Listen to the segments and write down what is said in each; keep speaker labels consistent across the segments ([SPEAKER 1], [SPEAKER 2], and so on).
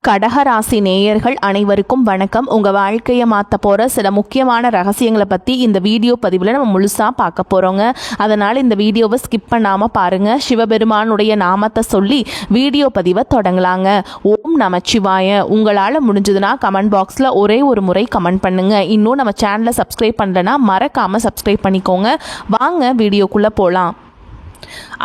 [SPEAKER 1] கடகராசி நேயர்கள் அனைவருக்கும் வணக்கம். உங்கள் வாழ்க்கையை மாற்ற போகிற சில முக்கியமான ரகசியங்களை பற்றி இந்த வீடியோ பதிவில் நம்ம முழுசாக பார்க்க போகிறோங்க. அதனால் இந்த வீடியோவை ஸ்கிப் பண்ணாமல் பாருங்கள். சிவபெருமானுடைய நாமத்தை சொல்லி வீடியோ பதிவை தொடங்கலாங்க. ஓம் நமச்சிவாய. உங்களால் முடிஞ்சதுன்னா கமெண்ட் பாக்ஸில் ஒரே ஒரு முறை கமெண்ட் பண்ணுங்கள். இன்னும் நம்ம சேனலை சப்ஸ்கிரைப் பண்ணலைன்னா மறக்காமல் சப்ஸ்கிரைப் பண்ணிக்கோங்க. வாங்க வீடியோக்குள்ளே போகலாம்.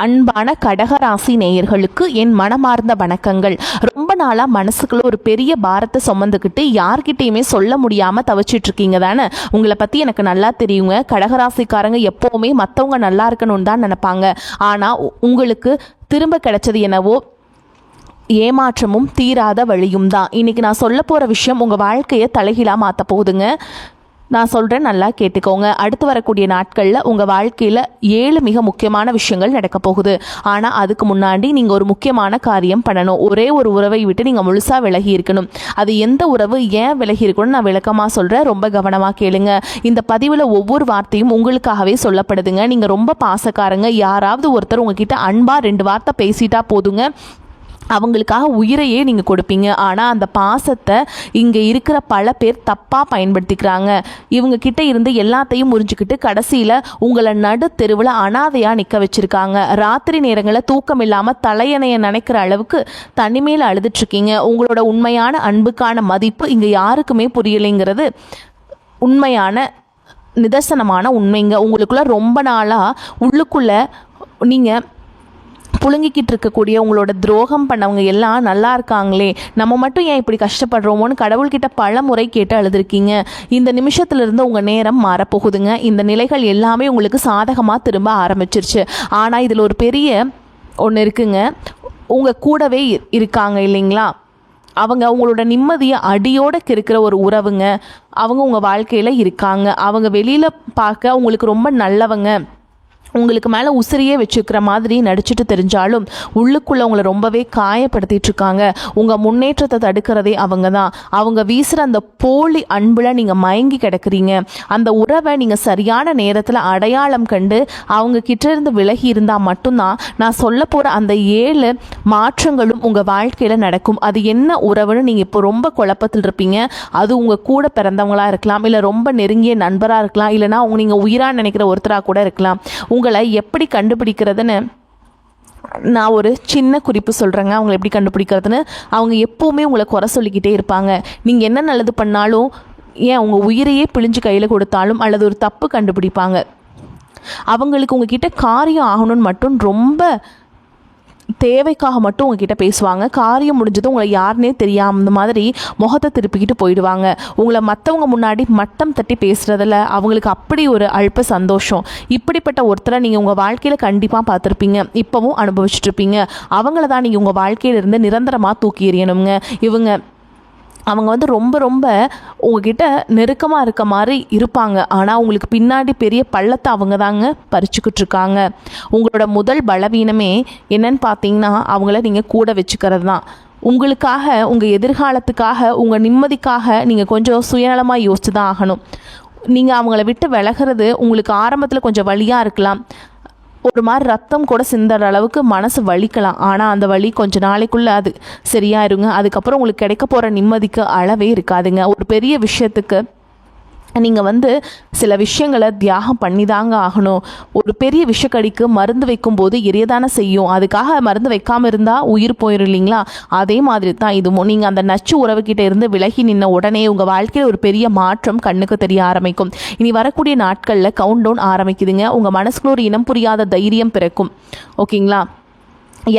[SPEAKER 1] அன்பான கடகராசி நேயர்களுக்கு என் மனமார்ந்த வணக்கங்கள். ரொம்ப நாளாக மனசுக்குள்ள ஒரு பெரிய பாரத்தை சுமந்துக்கிட்டு யார்கிட்டையுமே சொல்ல முடியாமல் தவிச்சிட்டு இருக்கீங்க தானே. உங்களை பற்றி எனக்கு நல்லா தெரியுங்க. கடகராசிக்காரங்க எப்போவுமே மற்றவங்க நல்லா இருக்கணும்னு தான் நினைப்பாங்க. ஆனால் உங்களுக்கு திரும்ப கிடைச்சது என்னவோ ஏமாற்றமும் தீராத வழியும் தான். இன்றைக்கி நான் சொல்ல போகிற விஷயம் உங்கள் வாழ்க்கையை தலைகீழாக மாற்ற போகுதுங்க. நான் சொல்கிறேன், நல்லா கேட்டுக்கோங்க. அடுத்து வரக்கூடிய நாட்களில் உங்கள் வாழ்க்கையில் 7 மிக முக்கியமான விஷயங்கள் நடக்க போகுது. ஆனால் அதுக்கு முன்னாடி நீங்கள் ஒரு முக்கியமான காரியம் பண்ணணும். ஒரே ஒரு உறவை விட்டு நீங்கள் முழுசாக விலகி இருக்கணும். அது எந்த உறவு, ஏன் விலகி இருக்கணும்னு நான் விளக்கமாக சொல்கிறேன். ரொம்ப கவனமாக கேளுங்க. இந்த பதிவில் ஒவ்வொரு வார்த்தையும் உங்களுக்காகவே சொல்லப்படுதுங்க. நீங்கள் ரொம்ப பாசக்காரங்க. யாராவது ஒருத்தர் உங்ககிட்ட அன்பாக 2 வார்த்தை பேசிட்டா போதுங்க, அவங்களுக்காக உயிரையே நீங்கள் கொடுப்பீங்க. ஆனால் அந்த பாசத்தை இங்கே இருக்கிற பல பேர் தப்பாக பயன்படுத்திக்கிறாங்க. இவங்க கிட்ட இருந்து எல்லாத்தையும் முறிஞ்சுக்கிட்டு கடைசியில் உங்களை நடு தெருவில் அனாதையாக நிற்க வச்சுருக்காங்க. ராத்திரி நேரங்களில் தூக்கம் இல்லாமல் தலையணையை நினைக்கிற அளவுக்கு தனிமையில் அழுதுட்ருக்கீங்க. உங்களோட உண்மையான அன்புக்கான மதிப்பு இங்கே யாருக்குமே புரியலைங்கிறது உண்மையான நிதர்சனமான உண்மைங்க. உங்களுக்குள்ள ரொம்ப நாளாக உள்ளுக்குள்ளே நீங்கள் புழுங்கிக்கிட்டு இருக்கக்கூடிய உங்களோட துரோகம் பண்ணவங்க எல்லாம் நல்லா இருக்காங்களே, நம்ம மட்டும் ஏன் இப்படி கஷ்டப்படுறோமோன்னு கடவுள்கிட்ட பல முறை கேட்டு அழுதுருக்கீங்க. இந்த நிமிஷத்துலேருந்து உங்கள் நேரம் மாறப்போகுதுங்க. இந்த நிலைகள் எல்லாமே உங்களுக்கு சாதகமாக திரும்ப ஆரம்பிச்சிருச்சு. ஆனால் இதில் ஒரு பெரிய ஒன்று இருக்குங்க. உங்கள் கூடவே இருக்காங்க இல்லைங்களா, அவங்க உங்களோட நிம்மதியை அடியோடு கிறுக்கிற ஒரு உறவுங்க. அவங்க உங்கள் வாழ்க்கையில் இருக்காங்க. அவங்க வெளியில் பார்க்க உங்களுக்கு ரொம்ப நல்லவங்க, உங்களுக்கு மேலே உசிரியே வச்சுக்கிற மாதிரி நடிச்சுட்டு தெரிஞ்சாலும் உள்ளுக்குள்ளே உங்களை ரொம்பவே காயப்படுத்திட்டு இருக்காங்க. உங்கள் முன்னேற்றத்தை தடுக்கிறதே அவங்க தான். அவங்க வீசுகிற அந்த போலி அன்பில் நீங்கள் மயங்கி கிடக்கிறீங்க. அந்த உறவை நீங்கள் சரியான நேரத்தில் அடையாளம் கண்டு அவங்க கிட்டேருந்து விலகி இருந்தால் மட்டும்தான் நான் சொல்ல போகிற அந்த 7 மாற்றங்களும் உங்கள் வாழ்க்கையில் நடக்கும். அது என்ன உறவுன்னு நீங்கள் இப்போ ரொம்ப குழப்பத்தில் இருப்பீங்க. அது உங்கள் கூட பிறந்தவங்களாக இருக்கலாம், இல்லை ரொம்ப நெருங்கிய நண்பராக இருக்கலாம், இல்லைனா நீங்கள் உயிராக நினைக்கிற ஒருத்தராக கூட இருக்கலாம். உங்களை எப்படி கண்டுபிடிக்கிறதுன்னு நான் ஒரு சின்ன குறிப்பு சொல்கிறேங்க. அவங்களை எப்படி கண்டுபிடிக்கிறதுன்னு. அவங்க எப்போவுமே உங்களை குறை சொல்லிக்கிட்டே இருப்பாங்க. நீங்கள் என்ன நல்லது பண்ணாலும், ஏன் உங்கள் உயிரையே பிழிஞ்சு கையில் கொடுத்தாலும் அல்லது ஒரு தப்பு கண்டுபிடிப்பாங்க. அவங்களுக்கு உங்ககிட்ட காரியம் ஆகணும்னு மட்டும் ரொம்ப தேவைக்காக மட்டும் உங்ககிட்ட பேசுவாங்க. காரியம் முடிஞ்சதும் உங்களை யாருன்னே தெரியாம இந்த மாதிரி முகத்தை திருப்பிக்கிட்டு போயிடுவாங்க. உங்களை மற்றவங்க முன்னாடி மட்டம் தட்டி பேசுகிறதில் அவங்களுக்கு அப்படி ஒரு அல்ப சந்தோஷம். இப்படிப்பட்ட ஒருத்தரை நீங்கள் உங்கள் வாழ்க்கையில் கண்டிப்பாக பார்த்துருப்பீங்க, இப்போவும் அனுபவிச்சுட்ருப்பீங்க. அவங்கள தான் நீங்கள் உங்கள் வாழ்க்கையிலிருந்து நிரந்தரமாக தூக்கி எறியணுங்க. அவங்க ரொம்ப ரொம்ப உங்ககிட்ட நெருக்கமாக இருக்க மாதிரி இருப்பாங்க. ஆனால் உங்களுக்கு பின்னாடி பெரிய பள்ளத்தை அவங்க தாங்க பறிச்சுக்கிட்டு இருக்காங்க. உங்களோட முதல் பலவீனமே என்னன்னு பார்த்தீங்கன்னா, அவங்கள நீங்கள் கூட வச்சுக்கிறது தான். உங்களுக்காக, உங்கள் எதிர்காலத்துக்காக, உங்கள் நிம்மதிக்காக நீங்கள் கொஞ்சம் சுயநலமாக யோசிச்சு தான் ஆகணும். நீங்கள் அவங்கள விட்டு விலகிறது உங்களுக்கு ஆரம்பத்தில் கொஞ்சம் வலியாக இருக்கலாம். ஒரு மாதிரி ரத்தம் கூட சிந்துற அளவுக்கு மனசு வலிக்கலாம். ஆனால் அந்த வலி கொஞ்ச நாளைக்குள்ளே அது சரியாயிருங்க. அதுக்கப்புறம் உங்களுக்கு கிடைக்க போகிற நிம்மதிக்கு அளவே இருக்காதுங்க. ஒரு பெரிய விஷயத்துக்கு நீங்கள் சில விஷயங்களை தியாகம் பண்ணி தாங்க ஆகணும். ஒரு பெரிய விஷக்கடிக்கு மருந்து வைக்கும்போது எரியதானே செய்யும். அதுக்காக மருந்து வைக்காமல் இருந்தால் உயிர் போயிடும் இல்லைங்களா. அதே மாதிரி தான் இதுவும். நீங்கள் அந்த நச்சு உறவுகிட்ட இருந்து விலகி நின்ன உடனே உங்கள் வாழ்க்கையில் ஒரு பெரிய மாற்றம் கண்ணுக்கு தெரிய ஆரம்பிக்கும். இனி வரக்கூடிய நாட்களில் கவுண்ட் டவுன் ஆரம்பிக்குதுங்க. உங்கள் மனசுக்குள்ள ஒரு இனம் புரியாத தைரியம் பிறக்கும். ஓகேங்களா.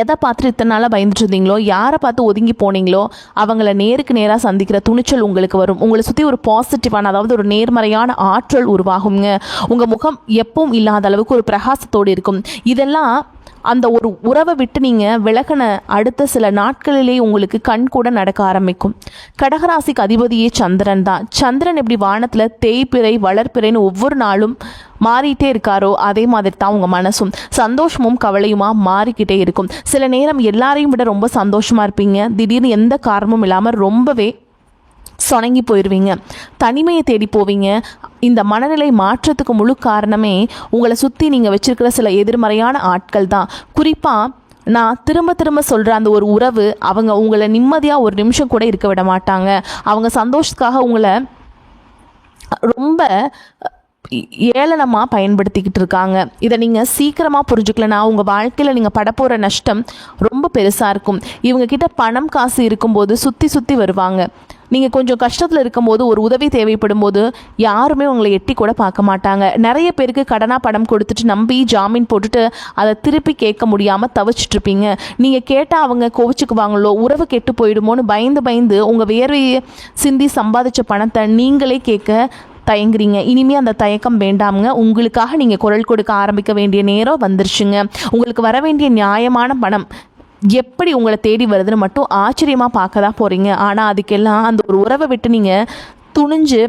[SPEAKER 1] எதை பார்த்துட்டு இத்தனை நாளாக பயந்துட்டு இருந்தீங்களோ, யாரை பார்த்து ஒதுங்கி போனீங்களோ, அவங்கள நேருக்கு நேராக சந்திக்கிற துணிச்சல் உங்களுக்கு வரும். உங்களை சுற்றி ஒரு பாசிட்டிவான, அதாவது ஒரு நேர்மறையான ஆற்றல் உருவாகுங்க. உங்கள் முகம் எப்பவும் இல்லாத அளவுக்கு ஒரு பிரகாசத்தோடு இருக்கும். இதெல்லாம் அந்த ஒரு உறவை விட்டு நீங்கள் விலகின அடுத்த சில நாட்களிலே உங்களுக்கு கண் கூட நடக்க ஆரம்பிக்கும். கடகராசிக்கு அதிபதியே சந்திரன் தான். சந்திரன் எப்படி வானத்தில் தேய்பிறை வளர்ப்பிறைன்னு ஒவ்வொரு நாளும் மாறிட்டே இருக்காரோ, அதே மாதிரி தான் உங்கள் மனசும் சந்தோஷமும் கவலையுமா மாறிக்கிட்டே இருக்கும். சில நேரம் எல்லாரையும் விட ரொம்ப சந்தோஷமாக இருப்பீங்க. திடீர்னு எந்த காரணமும் இல்லாமல் ரொம்பவே சொணங்கி போயிடுவீங்க. தனிமையை தேடி போவீங்க. இந்த மனநிலை மாற்றத்துக்கு முழு காரணமே உங்களை சுற்றி நீங்கள் வச்சிருக்கிற சில எதிர்மறையான ஆட்கள் தான். குறிப்பாக நான் திரும்ப திரும்ப சொல்கிற அந்த ஒரு உறவு அவங்க உங்களை நிம்மதியாக ஒரு நிமிஷம் கூட இருக்க விட மாட்டாங்க. அவங்க சந்தோஷத்துக்காக உங்களை ரொம்ப ஏளனமாக பயன்படுத்திக்கிட்டு இருக்காங்க. இதை நீங்கள் சீக்கிரமாக புரிஞ்சுக்கலனா உங்கள் வாழ்க்கையில் நீங்கள் படப்போகிற நஷ்டம் ரொம்ப பெருசாக இருக்கும். இவங்கக்கிட்ட பணம் காசு இருக்கும்போது சுற்றி சுற்றி வருவாங்க. நீங்கள் கொஞ்சம் கஷ்டத்தில் இருக்கும்போது ஒரு உதவி தேவைப்படும் போது யாருமே உங்களை எட்டி கூட பார்க்க மாட்டாங்க. நிறைய பேருக்கு கடனாக பணம் கொடுத்துட்டு நம்பி ஜாமீன் போட்டுட்டு அதை திருப்பி கேட்க முடியாமல் தவிச்சிட்ருப்பீங்க. நீங்கள் கேட்டால் அவங்க கோவிச்சுக்குவாங்களோ, உறவு கெட்டு போயிடுமோன்னு பயந்து பயந்து உங்கள் வேர்வையை சிந்தி சம்பாதிச்ச பணத்தை நீங்களே கேட்க தயங்குறீங்க. இனிமேல் அந்த தயக்கம் வேண்டாமுங்க. உங்களுக்காக நீங்கள் குரல் கொடுக்க ஆரம்பிக்க வேண்டிய நேரம் வந்துருச்சுங்க. உங்களுக்கு வர வேண்டிய நியாயமான பணம் எப்படி உங்களை தேடி வருதுன்னு மட்டும் ஆச்சரியமாக பார்க்க தான் போகிறீங்க. ஆனால் அதுக்கெல்லாம் அந்த ஒரு உறவை விட்டு நீங்கள் துணிஞ்சு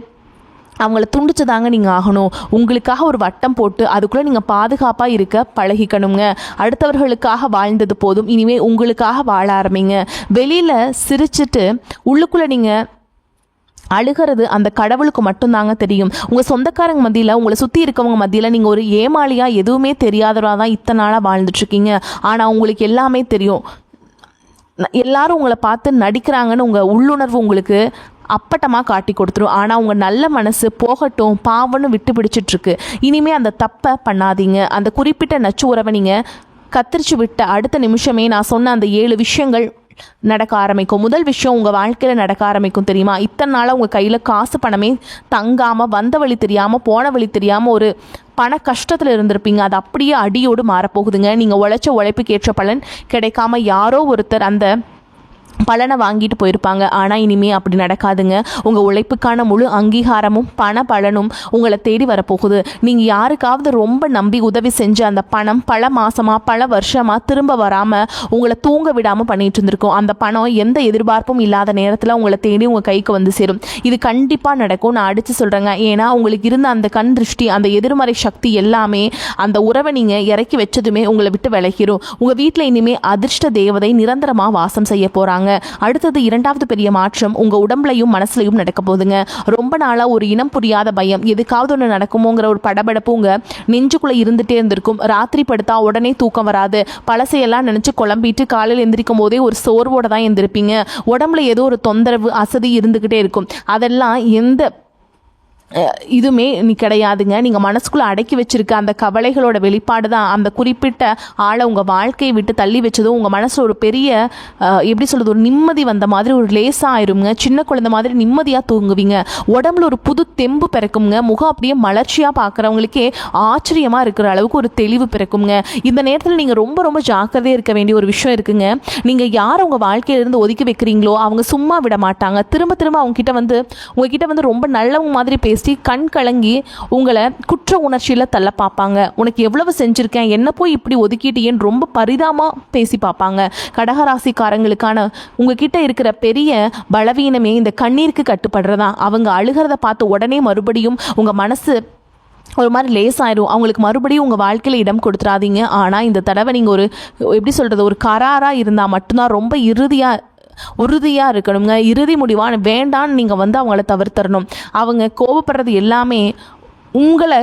[SPEAKER 1] அவங்கள துண்டிச்சு தாங்க நீங்கள் ஆகணும். உங்களுக்காக ஒரு வட்டம் போட்டு அதுக்குள்ளே நீங்கள் பாதுகாப்பாக இருக்க பழகிக்கணுங்க. அடுத்தவர்களுக்காக வாழ்ந்தது போதும், இனிமேல் உங்களுக்காக வாழ ஆரம்பிங்க. வெளியில் சிரிச்சிட்டு உள்ளுக்குள்ளே நீங்கள் அழுகிறது அந்த கடவுளுக்கு மட்டும்தாங்க தெரியும். உங்கள் சொந்தக்காரங்க மத்தியில், உங்களை சுற்றி இருக்கவங்க மத்தியில் நீங்கள் ஒரு ஏமாளியாக எதுவுமே தெரியாதவராக தான் இத்தனை நாளாக வாழ்ந்துட்டுருக்கீங்க. ஆனால் உங்களுக்கு எல்லாமே தெரியும். எல்லாரும் உங்களை பார்த்து நடிக்கிறாங்கன்னு உங்கள் உள்ளுணர்வு உங்களுக்கு அப்பட்டமாக காட்டி கொடுத்துரும். ஆனால் உங்கள் நல்ல மனசு போகட்டும் பாவன்னு விட்டு பிடிச்சிட்ருக்கு. இனிமேல் அந்த தப்பை பண்ணாதீங்க. அந்த குறிப்பிட்ட நச்சு உறவை நீங்கள் கத்திரிச்சு விட்ட அடுத்த நிமிஷமே நான் சொன்ன அந்த 7 விஷயங்கள் நடக்க ஆரம்பிக்கும். முதல் விஷயம் உங்கள் வாழ்க்கையில் நடக்க ஆரம்பிக்கும் தெரியுமா? இத்தனை நாளாக உங்கள் கையில் காசு பணமே தங்காமல், வந்த வழி தெரியாமல் போன வழி தெரியாமல் ஒரு பண கஷ்டத்தில் இருந்திருப்பீங்க. அது அப்படியே அடியோடு மாறப்போகுதுங்க. நீங்கள் உழைச்ச உழைப்புக்கு ஏற்ற பலன் கிடைக்காம யாரோ ஒருத்தர் அந்த பலனை வாங்கிட்டு போயிருப்பாங்க. ஆனால் இனிமே அப்படி நடக்காதுங்க. உங்கள் உழைப்புக்கான முழு அங்கீகாரமும் பண பலனும் உங்களை தேடி வரப்போகுது. நீங்கள் யாருக்காவது ரொம்ப நம்பி உதவி செஞ்ச அந்த பணம் பல மாதமாக பல வருஷமாக திரும்ப வராமல் உங்களை தூங்க விடாமல் பண்ணிட்டு இருந்திருக்கும். அந்த பணம் எந்த எதிர்பார்ப்பும் இல்லாத நேரத்தில் உங்களை தேடி உங்கள் கைக்கு வந்து சேரும். இது கண்டிப்பாக நடக்கும், நான் அடித்து சொல்கிறேங்க. ஏன்னா உங்களுக்கு இருந்த அந்த கண் திருஷ்டி, அந்த எதிர்மறை சக்தி எல்லாமே அந்த உறவை நீங்கள் இறக்கி வச்சதுமே உங்களை விட்டு விலகிரும். உங்கள் வீட்டில் இனிமேல் அதிர்ஷ்ட தேவதை நிரந்தரமாக வாசம் செய்ய போகிறாங்க. அடுத்தது 2வது பெரிய மாற்றம் உங்கள் உடம்புலையும் மனசுலையும் நடக்க போகுதுங்க. ரொம்ப நாளாக ஒரு இனம் புரியாத பயம், எதுக்காவது ஒன்று நடக்குமோங்கிற ஒரு படபடப்பு உங்கள் நெஞ்சுக்குள்ளே இருந்துகிட்டே இருந்திருக்கும். ராத்திரி படுத்தா உடனே தூக்கம் வராது. பழசையெல்லாம் நினச்சி குழம்பிட்டு காலையில் எந்திரிக்கும் போதே ஒரு சோர்வோடு தான் எந்திருப்பீங்க. உடம்புல ஏதோ ஒரு தொந்தரவு அசதி இருந்துக்கிட்டே இருக்கும். அதெல்லாம் எந்த இதுவுமே நீ கிடையாதுங்க. நீங்கள் மனசுக்குள்ளே அடக்கி வச்சிருக்க அந்த கவலைகளோட வெளிப்பாடு தான் அந்த குறிப்பிட்ட ஆளை உங்கள் வாழ்க்கையை விட்டு தள்ளி வச்சதும் உங்கள் மனசில் ஒரு பெரிய எப்படி சொல்கிறது, ஒரு நிம்மதி வந்த மாதிரி ஒரு லேசாக ஆயிருங்க. சின்ன குழந்தை மாதிரி நிம்மதியாக தூங்குவீங்க. உடம்புல ஒரு புது தெம்பு பிறக்குங்க. முகம் அப்படியே மலர்ச்சியாக பார்க்குறவங்களுக்கே ஆச்சரியமாக இருக்கிற அளவுக்கு ஒரு தெளிவு பிறக்குங்க. இந்த நேரத்தில் நீங்கள் ரொம்ப ரொம்ப ஜாக்கிரதையாக இருக்க வேண்டிய ஒரு விஷயம் இருக்குங்க. நீங்கள் யார் உங்கள் வாழ்க்கையிலிருந்து ஒதுக்கி வைக்கிறீங்களோ அவங்க சும்மா விட மாட்டாங்க. திரும்ப திரும்ப உங்ககிட்ட வந்து ரொம்ப நல்லவங்க மாதிரி பேசி கண் கலங்கி உங்களை குற்ற உணர்ச்சியில் தள்ள பார்ப்பாங்க. உனக்கு எவ்வளவு செஞ்சுருக்கேன், என்ன போய் இப்படி ஒதுக்கிட்டேன்னு ரொம்ப பரிதாபமாக பேசி பார்ப்பாங்க. கடகராசிக்காரங்களுக்கான உங்ககிட்ட இருக்கிற பெரிய பலவீனமே இந்த கண்ணீருக்கு கட்டுப்படுறதா. அவங்க அழுகிறத பார்த்து உடனே மறுபடியும் உங்கள் மனசு ஒரு மாதிரி லேசாயிரும். அவங்களுக்கு மறுபடியும் உங்கள் வாழ்க்கையில் இடம் கொடுத்துறாதீங்க. ஆனால் இந்த தடவை நீங்கள் ஒரு எப்படி சொல்கிறது, ஒரு கராராக இருந்தால் மட்டும்தான், ரொம்ப உறுதியாக இருக்கணுங்க. இறுதி முடிவான வேண்டான்னு நீங்கள் வந்து அவங்கள தவிர்த்தரணும். அவங்க கோபப்படுறது எல்லாமே உங்களை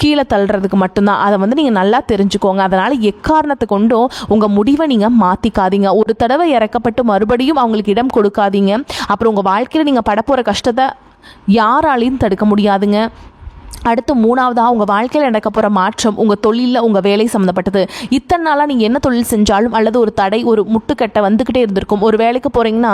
[SPEAKER 1] கீழே தள்ளுறதுக்கு மட்டும்தான். அதை வந்து நீங்கள் நல்லா தெரிஞ்சுக்கோங்க. அதனால் எக்காரணத்தை கொண்டும் உங்கள் முடிவை நீங்கள் மாற்றிக்காதீங்க. ஒரு தடவை இறக்கப்பட்டு மறுபடியும் அவங்களுக்கு இடம் கொடுக்காதீங்க. அப்புறம் உங்கள் வாழ்க்கையில் நீங்கள் படப்போகிற கஷ்டத்தை யாராலையும் தடுக்க முடியாதுங்க. அடுத்து 3வதாக உங்கள் வாழ்க்கையில் நடக்க போகிற மாற்றம் உங்கள் தொழிலில் உங்கள் வேலை சம்மந்தப்பட்டது. இத்தனை நாளாக நீங்கள் என்ன தொழில் செஞ்சாலும் அல்லது ஒரு தடை, ஒரு முட்டுக்கட்டை வந்துக்கிட்டே இருந்திருக்கும். ஒரு வேலைக்கு போகிறீங்கன்னா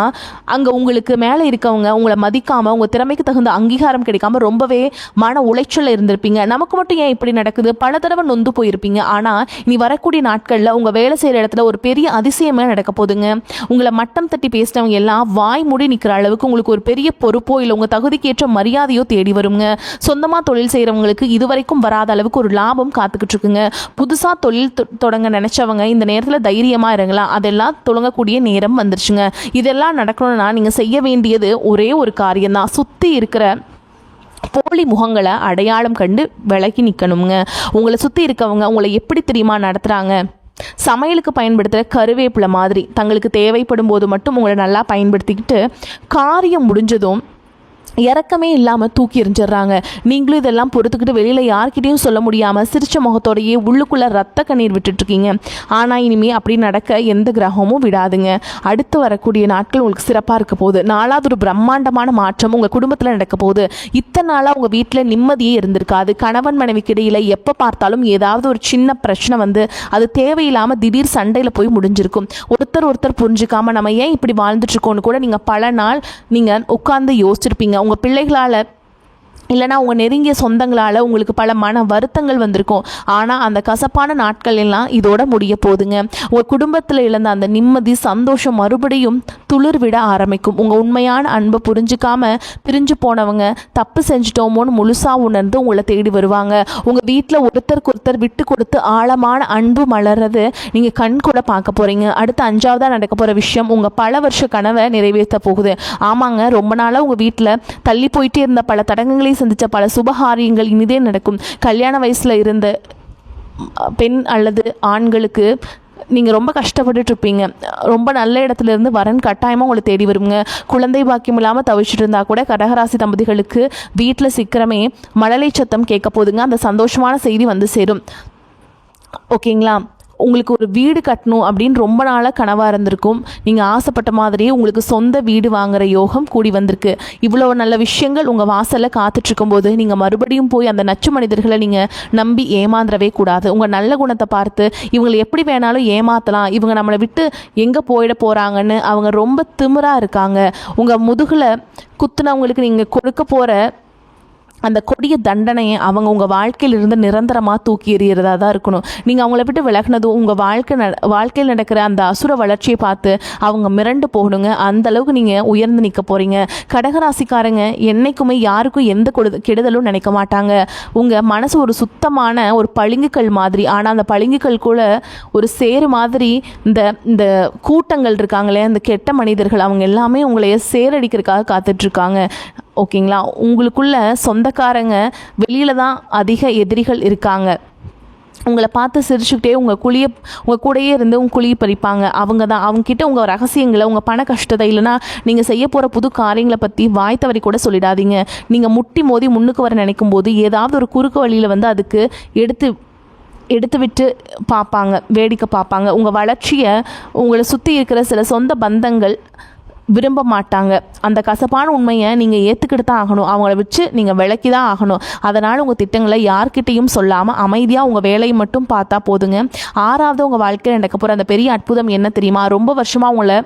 [SPEAKER 1] அங்கே உங்களுக்கு மேலே இருக்கவங்க உங்களை மதிக்காமல், உங்கள் திறமைக்கு தகுந்த அங்கீகாரம் கிடைக்காம ரொம்பவே மன உளைச்சலில் இருந்திருப்பீங்க. நமக்கு மட்டும் ஏன் இப்படி நடக்குது, பல தடவை நொந்து போயிருப்பீங்க. ஆனால் இனி வரக்கூடிய நாட்களில் உங்கள் வேலை செய்கிற இடத்துல ஒரு பெரிய அதிசயமே நடக்க போகுதுங்க. உங்களை மட்டம் தட்டி பேசினவங்க எல்லாம் வாய் மூடி நிற்கிற அளவுக்கு உங்களுக்கு ஒரு பெரிய பொறுப்போ இல்லை உங்கள் தகுதிக்கேற்ற மரியாதையோ தேடி வருங்க. சொந்தமாக தொழில் செய்கிறவங்களுக்கு இதுவரைக்கும் வராத அளவுக்கு ஒரு லாபம் காத்துக்கிட்டு இருக்குங்க. புதுசாக தொழில் தொடங்க நினைச்சவங்க இந்த நேரத்தில் தைரியமாக இருங்களா. அதெல்லாம் தொடங்கக்கூடிய நேரம் வந்துருச்சுங்க. இதெல்லாம் நடக்கணும்னா நீங்கள் செய்ய வேண்டியது ஒரே ஒரு காரியம்தான். சுற்றி இருக்கிற போலி முகங்களை அடையாளம் கண்டு விலகி நிற்கணுங்க. உங்களை சுற்றி இருக்கவங்க உங்களை எப்படி தெரியுமா நடத்துகிறாங்க, சமையலுக்கு பயன்படுத்துகிற கருவேப்பிலை மாதிரி தங்களுக்கு தேவைப்படும் போது மட்டும் உங்களை நல்லா பயன்படுத்திக்கிட்டு காரியம் முடிஞ்சதும் இறக்கமே இல்லாமல் தூக்கி எறிஞ்சிடுறாங்க. நீங்களும் இதெல்லாம் பொறுத்துக்கிட்டு வெளியில் யார்கிட்டையும் சொல்ல முடியாமல் சிரிச்ச முகத்தோடையே உள்ளுக்குள்ளே ரத்த கண்ணீர் விட்டுட்ருக்கீங்க. ஆனால் இனிமேல் அப்படி நடக்க எந்த கிரகமும் விடாதுங்க. அடுத்து வரக்கூடிய நாட்கள் உங்களுக்கு சிறப்பாக இருக்க போகுது. நாலாவது ஒரு பிரம்மாண்டமான மாற்றம் உங்கள் குடும்பத்தில் நடக்க போகுது. இத்தனை நாளாக உங்கள் வீட்டில் நிம்மதியே இருந்திருக்காது. கணவன் மனைவிக்கு இடையில் எப்போ பார்த்தாலும் ஏதாவது ஒரு சின்ன பிரச்சனை வந்து அது தேவையில்லாமல் திடீர் சண்டையில் போய் முடிஞ்சிருக்கும். ஒருத்தர் புரிஞ்சுக்காமல் நம்ம ஏன் இப்படி வாழ்ந்துட்டுருக்கோன்னு கூட நீங்கள் பல நாள் நீங்கள் உட்கார்ந்து யோசிச்சிருப்பீங்க. உங்கள் பிள்ளைகளால் இல்லைனா உங்கள் நெருங்கிய சொந்தங்களால் உங்களுக்கு பல மன வருத்தங்கள் வந்திருக்கும். ஆனால் அந்த கசப்பான நாட்கள் எல்லாம் இதோட முடிய போகுதுங்க. உங்கள் குடும்பத்தில் இழந்த அந்த நிம்மதி சந்தோஷம் மறுபடியும் துளிர் விட ஆரம்பிக்கும். உங்கள் உண்மையான அன்பை புரிஞ்சிக்காம பிரிஞ்சு போனவங்க தப்பு செஞ்சிட்டோமோன்னு முழுசாக உணர்ந்து உங்களை தேடி வருவாங்க. உங்கள் வீட்டில் ஒருத்தருக்கு விட்டு கொடுத்து ஆழமான அன்பு மலர்றது நீங்கள் கண் கூட பார்க்க போகிறீங்க. அடுத்து 5ஆவதாக நடக்க போகிற விஷயம் உங்கள் பல வருஷ கனவை நிறைவேற்ற போகுது. ஆமாங்க, ரொம்ப நாளாக உங்கள் வீட்டில் தள்ளி போயிட்டே இருந்த பல தடங்கங்களை சந்தித்த பல சுபகாரியங்கள் இனிதே நடக்கும். கல்யாண வயசில் இருந்த பெண் அல்லது ஆண்களுக்கு நீங்கள் ரொம்ப கஷ்டப்பட்டுட்டு இருப்பீங்க. ரொம்ப நல்ல இடத்துல இருந்து வரன் கட்டாயமாக உங்களை தேடி வருங்க. குழந்தை பாக்கியம் இல்லாமல் தவிச்சிட்டு இருந்தால் கூட கடகராசி தம்பதிகளுக்கு வீட்டில் சீக்கிரமே மழலை சத்தம் கேட்க போதுங்க. அந்த சந்தோஷமான செய்தி வந்து சேரும். ஓகேங்களா? உங்களுக்கு ஒரு வீடு கட்டணும் அப்படின்னு ரொம்ப நாளாக கனவாக இருந்திருக்கும். நீங்கள் ஆசைப்பட்ட மாதிரியே உங்களுக்கு சொந்த வீடு வாங்குகிற யோகம் கூடி வந்திருக்கு. இவ்வளோ நல்ல விஷயங்கள் உங்கள் வாசலில் காத்துட்ருக்கும்போது நீங்கள் மறுபடியும் போய் அந்த நச்சு மனிதர்களை நீங்கள் நம்பி ஏமாந்துடவே கூடாது. உங்கள் நல்ல குணத்தை பார்த்து இவங்களை எப்படி வேணாலும் ஏமாற்றலாம், இவங்க நம்மளை விட்டு எங்கே போயிட போகிறாங்கன்னு அவங்க ரொம்ப திமிராக இருக்காங்க. உங்கள் முதுகில் குத்துனவங்களுக்கு நீங்கள் கொடுக்க போகிற அந்த கொடிய தண்டனையை அவங்க உங்கள் வாழ்க்கையிலிருந்து நிரந்தரமாக தூக்கி எறிகிறதா தான் இருக்கணும். நீங்கள் அவங்கள விட்டு விலகினதும் உங்கள் வாழ்க்கையில் நடக்கிற அந்த அசுர வளர்ச்சியை பார்த்து அவங்க மிரண்டு போகணுங்க. அந்தளவுக்கு நீங்கள் உயர்ந்து நிற்க போகிறீங்க. கடகராசிக்காரங்க என்றைக்குமே யாருக்கும் எந்த கெடுதலும் நினைக்க மாட்டாங்க. உங்கள் மனசு ஒரு சுத்தமான ஒரு பளிங்குக்கல் மாதிரி. ஆனால் அந்த பளிங்குக்கல் கூட ஒரு சேரு மாதிரி இந்த கூட்டங்கள் இருக்காங்களே, அந்த கெட்ட மனிதர்கள், அவங்க எல்லாமே உங்களைய சேரடிக்கிறதுக்காக காத்துட்ருக்காங்க. ஓகேங்களா? உங்களுக்குள்ள சொந்தக்காரங்க வெளியில் தான் அதிக எதிரிகள் இருக்காங்க. உங்களை பார்த்து சிரிச்சுக்கிட்டே உங்கள் கூடயே இருந்து உங்கள் குழியை பறிப்பாங்க. அவங்கக்கிட்ட உங்கள் ரகசியங்களை, உங்கள் பண கஷ்டத்தை, இல்லைனா நீங்கள் செய்ய போகிற புது காரியங்களை பற்றி வாய் தவறி கூட சொல்லிடாதீங்க. நீங்கள் முட்டி மோதி முன்னுக்கு வர நினைக்கும் போது ஏதாவது ஒரு குறுக்கு வழியில் வந்து அதுக்கு எடுத்து விட்டு பார்ப்பாங்க, வேடிக்கை பார்ப்பாங்க. உங்கள் வளர்ச்சியை உங்களை சுற்றி இருக்கிற சில சொந்த பந்தங்கள் விரும்ப மாட்டாங்க. அந்த கசப்பான உண்மையை நீங்கள் ஏற்றுக்கிட்டு தான் ஆகணும். அவங்கள வச்சு நீங்கள் விளக்கி தான் ஆகணும். அதனால் உங்கள் திட்டங்களை யார்கிட்டையும் சொல்லாமல் அமைதியாக உங்கள் வேலையை மட்டும் பார்த்தா போதுங்க. 6ஆவது உங்கள் வாழ்க்கையில் நடக்க போகிற அந்த பெரிய அற்புதம் என்ன தெரியுமா? ரொம்ப வருஷமாக உங்களை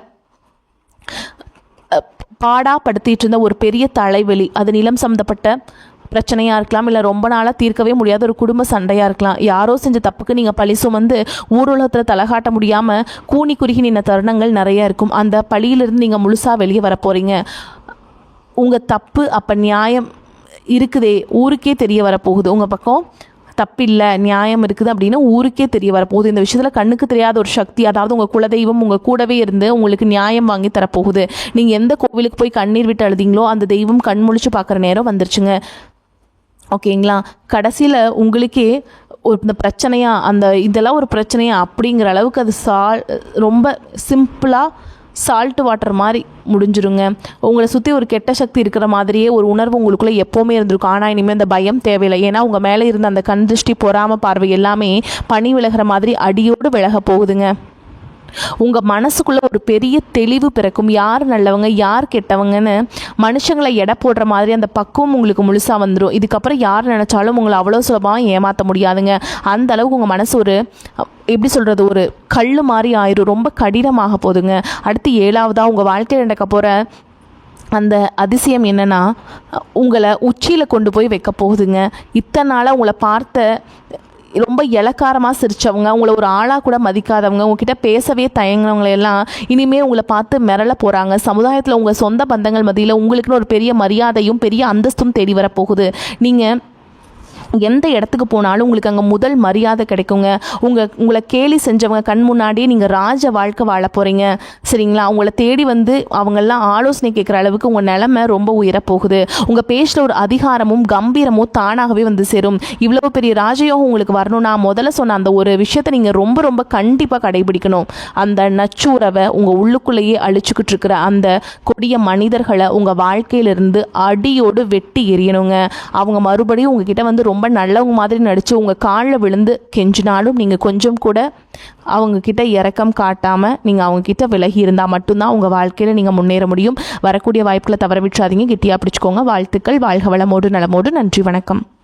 [SPEAKER 1] பாடாப்படுத்திட்டு இருந்த ஒரு பெரிய தலைவலி, அது நிலம் சம்மந்தப்பட்ட பிரச்சனையாக இருக்கலாம், இல்லை ரொம்ப நாளாக தீர்க்கவே முடியாத ஒரு குடும்ப சண்டையாக இருக்கலாம். யாரோ செஞ்ச தப்புக்கு நீங்கள் பழி சுமந்து ஊர்வலத்தில் தலைகாட்ட முடியாமல் கூனி குறுகி நின்ன தருணங்கள் நிறைய இருக்கும். அந்த பழியிலிருந்து நீங்கள் முழுசாக வெளியே வர போகிறீங்க. உங்கள் தப்பு அப்போ நியாயம் இருக்குதே ஊருக்கே தெரிய வரப்போகுது. உங்கள் பக்கம் தப்பில்லை, நியாயம் இருக்குது அப்படின்னு ஊருக்கே தெரிய வரப்போகுது. இந்த விஷயத்தில் கண்ணுக்கு தெரியாத ஒரு சக்தி, அதாவது உங்கள் குலதெய்வம் உங்கள் கூடவே இருந்து உங்களுக்கு நியாயம் வாங்கி தரப்போகுது. நீங்கள் எந்த கோவிலுக்கு போய் கண்ணீர் விட்டு அழுதிங்களோ அந்த தெய்வம் கண் முழிச்சு பார்க்குற நேரம் வந்துருச்சுங்க. ஓகேங்களா? கடைசியில் உங்களுக்கே இந்த பிரச்சனையாக இதெல்லாம் ஒரு பிரச்சனையா அப்படிங்கிற அளவுக்கு அது ரொம்ப சிம்பிளாக சால்ட் வாட்டர் மாதிரி முடிஞ்சிருங்க. உங்களை சுற்றி ஒரு கெட்ட சக்தி இருக்கிற மாதிரியே ஒரு உணர்வு உங்களுக்குள்ளே எப்போவுமே இருந்திருக்கும். ஆனால் இனிமேல் அந்த பயம் தேவையில்லை. ஏன்னா உங்கள் மேலே இருந்த அந்த கண் திருஷ்டி, பொறாமை பார்வை எல்லாமே பனி விலகிற மாதிரி அடியோடு விலக போகுதுங்க. உங்கள் மனசுக்குள்ளே ஒரு பெரிய தெளிவு பிறக்கும். யார் நல்லவங்க யார் கெட்டவங்கன்னு மனுஷங்களை எடை போடுற மாதிரி அந்த பக்குவம் உங்களுக்கு முழுசாக வந்துடும். இதுக்கப்புறம் யார் நினச்சாலும் உங்களை அவ்வளோ சுலபமாக ஏமாற்ற முடியாதுங்க. அந்த அளவுக்கு உங்கள் மனசு ஒரு எப்படி சொல்கிறது, ஒரு கல் மாதிரி ஆயிரும். ரொம்ப கடினமாக போகுதுங்க. அடுத்து 7ஆவதாக உங்கள் வாழ்க்கையில் நடக்க போகிற அந்த அதிசயம் என்னென்னா, உங்களை உச்சியில் கொண்டு போய் வைக்க போகுதுங்க. இத்தனை நாளாக உங்களை பார்த்த ரொம்ப இலக்காரமாக சிரித்தவங்க, உங்களை ஒரு ஆளாக கூட மதிக்காதவங்க, உங்ககிட்ட பேசவே தயங்கினவங்களெல்லாம் இனிமேல் உங்களை பார்த்து மிரள போகிறாங்க. சமுதாயத்தில் உங்கள் சொந்த பந்தங்கள் மத்தியில் உங்களுக்குன்னு ஒரு பெரிய மரியாதையும் பெரிய அந்தஸ்தும் தேடி வரப்போகுது. நீங்கள் எந்த இடத்துக்கு போனாலும் உங்களுக்கு அங்கே முதல் மரியாதை கிடைக்குங்க. உங்களை கேலி செஞ்சவங்க கண் முன்னாடியே நீங்கள் ராஜ வாழ்க்கை வாழ போகிறீங்க. சரிங்களா? உங்களை தேடி வந்து அவங்கெல்லாம் ஆலோசனை கேட்குற அளவுக்கு உங்கள் நிலைமை ரொம்ப உயரப்போகுது. உங்கள் பேச்சில் ஒரு அதிகாரமும் கம்பீரமும் தானாகவே வந்து சேரும். இவ்வளோ பெரிய ராஜயோகம் உங்களுக்கு வரணும்னா முதல்ல சொன்ன அந்த ஒரு விஷயத்தை நீங்கள் ரொம்ப ரொம்ப கண்டிப்பாக கடைபிடிக்கணும். அந்த நச்சுறவை உங்கள் உள்ளுக்குள்ளேயே அழிச்சுக்கிட்டு இருக்கிற அந்த கொடிய மனிதர்களை உங்கள் வாழ்க்கையிலிருந்து அடியோடு வெட்டி எறியணுங்க. அவங்க மறுபடியும் உங்ககிட்ட வந்து ரொம்ப நல்லவங்க மாதிரி நடித்து உங்கள் காலில் விழுந்து கெஞ்சினாலும் நீங்கள் கொஞ்சம் கூட அவங்கக்கிட்ட இரக்கம் காட்டாமல் நீங்கள் அவங்கக்கிட்ட விலகி இருந்தால் மட்டும்தான் உங்கள் வாழ்க்கையில் நீங்கள் முன்னேற முடியும். வரக்கூடிய வாய்ப்புகளை தவற விட்டுறாதீங்க. கெட்டியாக பிடிச்சிக்கோங்க. வாழ்த்துக்கள். வாழ்க வளமோடு நலமோடு. நன்றி. வணக்கம்.